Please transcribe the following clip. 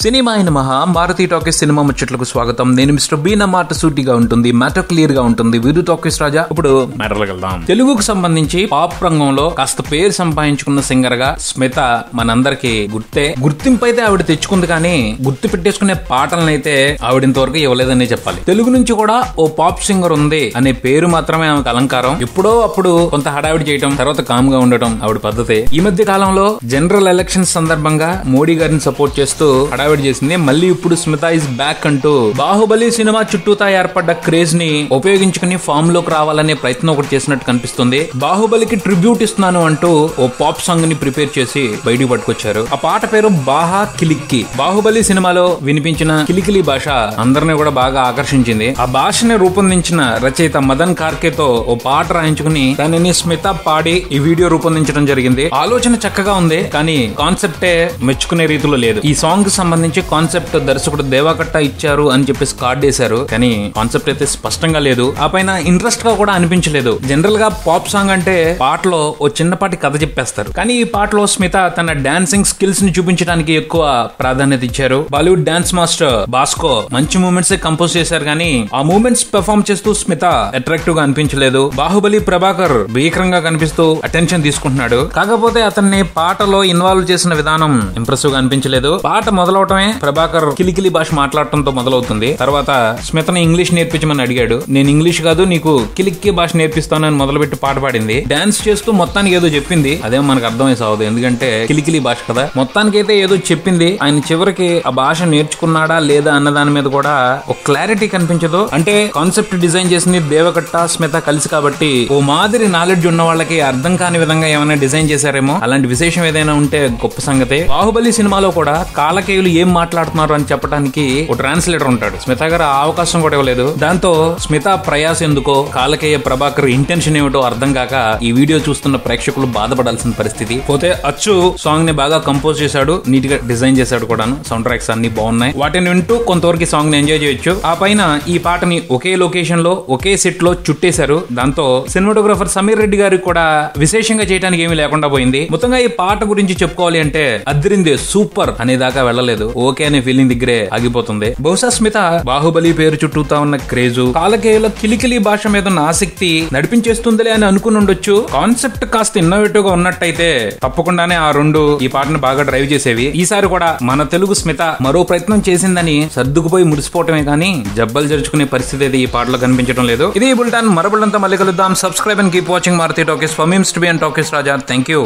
Cinema అయిన మహా Maruti talkies cinema ముచ్చట్లకు స్వాగతం. నేను మిస్టర్ బీ. నా మాట సూటిగా ఉంటుంది, మ్యాటర్ క్లియర్ గా ఉంటుంది. వీరు టాకీస్ రాజా. ఇప్పుడు మ్యాటర్లోకి వెళ్దాం. తెలుగుకు సంబంధించి పాప్ రంగంలో కాస్త పేరు సంపాదించుకున్న సింగర్ గా స్మిత మనందరికి గుర్తింపు అయితే ఆవిడ తెచ్చుకుంది, కానీ గుర్తు పెట్టేసుకునే పాటలను అయితే ఆవిడ ఇంతవరకు ఇవ్వలేదనే చెప్పాలి. తెలుగు నుంచి కూడా ఓ పాప్ సింగర్ ఉంది అనే పేరు మాత్రమే ఆమెకు అలంకారం. ఎప్పుడో అప్పుడు కొంత హడావిడి చేయటం, తర్వాత కామ్ గా ఉండటం ఆవిడ పద్ధతి. ఈ మధ్య కాలంలో జనరల్ ఎలక్షన్స్ సందర్భంగా మోడీ గారిని సపోర్ట్ చేస్తూ చేసింది. మళ్ళీ ఇప్పుడు స్మిత ఇస్ బ్యాక్ అంటూ బాహుబలి సినిమా చుట్టూతా ఏర్పడ్డ క్రేజ్ ని ఉపయోగించుకుని ఫామ్ లోకి రావాలనే ప్రయత్నం ఒకటి చేసినట్టు కనిపిస్తుంది. బాహుబలికి ట్రిబ్యూట్ ఇస్తున్నాను అంటూ ఓ పాప్ సాంగ్ ని ప్రిపేర్ చేసి బయటికి పట్టుకొచ్చారు. ఆ పాట పేరు బాహా కిలిక్కి. బాహుబలి సినిమాలో వినిపించిన కిలికిలి భాష అందరినీ కూడా బాగా ఆకర్షించింది. ఆ భాషని రూపొందించిన రచయిత మదన్ కార్కేతో ఓ పాట రాయించుకుని దానిని స్మిత పాడి ఈ వీడియో రూపొందించడం జరిగింది. ఆలోచన చక్కగా ఉంది, కానీ కాన్సెప్టే మెచ్చుకునే రీతిలో లేదు. ఈ సాంగ్ సంబంధించి కాన్సెప్ట్ దర్శకుడు దేవాకట్ట ఇచ్చారు అని చెప్పేసి కార్డ్ వేశారు, కానీ కాన్సెప్ట్ అయితే స్పష్టంగా లేదు. ఆ పైన ఇంట్రెస్ట్ గా కూడా అనిపించలేదు. జనరల్ గా పాప్ సాంగ్ అంటే పాటలో ఓ చిన్నపాటి కథ చెప్పేస్తారు, కానీ ఈ పాటలో స్మిత తన డాన్సింగ్ స్కిల్స్ ని చూపించడానికి ఎక్కువ ప్రాధాన్యత ఇచ్చారు. బాలీవుడ్ డాన్స్ మాస్టర్ బాస్కో మంచి మూమెంట్స్ కంపోజ్ చేశారు, కానీ ఆ మూమెంట్స్ పెర్ఫార్మ్ చేస్తూ స్మిత అట్రాక్టివ్ గా అనిపించలేదు. బాహుబలి ప్రభాకర్ భీకరంగా కనిపిస్తూ అటెన్షన్ తీసుకుంటున్నాడు, కాకపోతే అతన్ని పాటలో ఇన్వాల్వ్ చేసిన విధానం ఇంప్రెసివ్ గా అనిపించలేదు. పాట మొదలవటమే ప్రభాకర్ కిలికిలి భాష మాట్లాడటంతో మొదలవుతుంది. తర్వాత స్మితని ఇంగ్లీష్ నేర్పించమని అడిగాడు. నేను ఇంగ్లీష్ కాదు, నీకు కిలిక్కి భాష నేర్పిస్తానని మొదలుపెట్టి పాట పాడింది. డాన్స్ చేస్తూ మొత్తానికి ఏదో చెప్పింది, అదేమో మనకు అర్థమై సావదు, ఎందుకంటే కిలికిలి భాష కదా. మొత్తానికైతే ఏదో చెప్పింది. ఆయన చివరికి ఆ భాష నేర్చుకున్నాడా లేదా అన్న దాని మీద కూడా ఒక క్లారిటీ కనిపించదు. అంటే కాన్సెప్ట్ డిజైన్ చేసింది దేవకట్ట స్మిత కలిసి కాబట్టి ఓ మాదిరి నాలెడ్జ్ ఉన్న వాళ్ళకి అర్థం కాని విధంగా ఏమైనా డిజైన్ చేశారేమో. అలాంటి విశేషం ఏదైనా ఉంటే గొప్ప సంగతి. బాహుబలి సినిమాలో కూడా కాలకేయులు ఏం మాట్లాడుతున్నారు అని చెప్పడానికి ఒక ట్రాన్స్లేటర్ ఉంటాడు. స్మిత గారు ఆ అవకాశం కూడా ఇవ్వలేదు. దాంతో స్మిత ప్రయాస ఎందుకో, కాలకేయ ప్రభాకర్ ఇంటెన్షన్ ఏమిటో అర్థం కాక ఈ వీడియో చూస్తున్న ప్రేక్షకులు బాధపడాల్సిన పరిస్థితి. పోతే అచ్చు సాంగ్ ని బాగా కంపోజ్ చేశాడు, నీట్ గా డిజైన్ చేశాడు కూడా. సౌండ్ ట్రాక్స్ అన్ని బాగున్నాయి. వాటిని వింటూ కొంతవరకు సాంగ్ ని ఎంజాయ్ చేయొచ్చు. ఆ పైన ఈ పాటని ఒకే లొకేషన్ లో ఒకే సెట్ లో చుట్టేశారు. దాంతో సినిమాటోగ్రాఫర్ సమీర్ రెడ్డి గారికి కూడా విశేషంగా చేయడానికి ఏమీ లేకుండా పోయింది. మొత్తంగా ఈ పాట గురించి చెప్పుకోవాలి అంటే అద్రిందే, సూపర్ అనేదాకా వెళ్ళలేదు. ఓకే అనే ఫీలింగ్ దగ్గరే ఆగిపోతుంది. బహుశా స్మిత బాహుబలి పేరు చుట్టూతా ఉన్న క్రేజు, కాలకేయుల కిలికిలి భాష మీద ఉన్న ఆసక్తి నడిపించేస్తుందిలే అని అనుకుని ఉండొచ్చు. కాన్సెప్ట్ కాస్త ఇన్నోవేటివ్ గా ఉన్నట్టయితే తప్పకుండానే ఆ రెండు ఈ పాటను బాగా డ్రైవ్ చేసేవి. ఈసారి కూడా మన తెలుగు స్మిత మరో ప్రయత్నం చేసిందని సర్దుకుపోయి మురిసిపోవటమే కానీ జబ్బలు జరుచుకునే పరిస్థితి అయితే ఈ పాటలో కనిపించడం లేదు. ఇది బుల్టాన్. మరబుల్లంతా మళ్ళీ కలుద్దాం. Subscribe and keep watching Maruthi talkies. For me mister B and talkies Raja. Thank you.